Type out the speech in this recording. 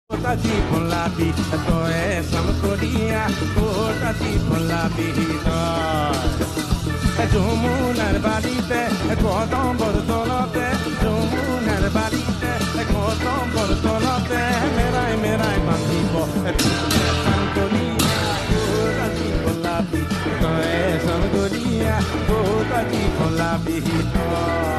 Kotati con la vita, to è samkodia, kotati con la vita. E jumunar balite, e kodam bortolote, jumunar balite, e kodam bortolote, merai bandipo, e pule samkodia, kotati con la vita, to è samkodia, kotati con la vita.